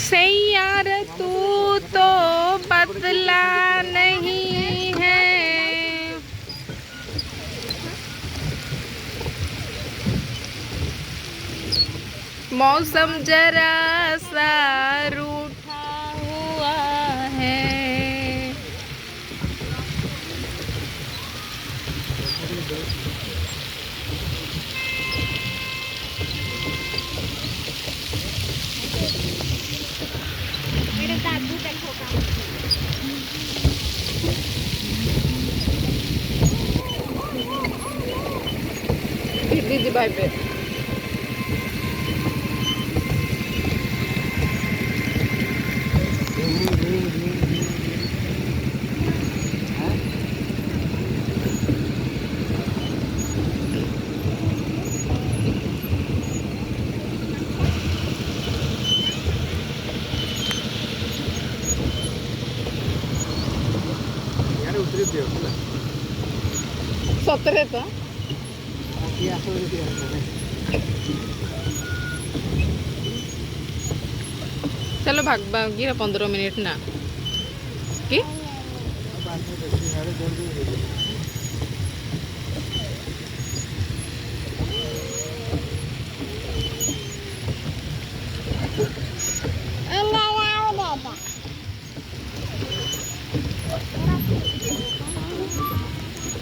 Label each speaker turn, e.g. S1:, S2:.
S1: सैयार तू तो बदला नहीं है। मौसम जरा सा रूठा हुआ है।
S2: मेरे दादू देखो का
S1: दीदी भाई पे सतरे तो चलो भाग गिरा 15 मिनिट ना कि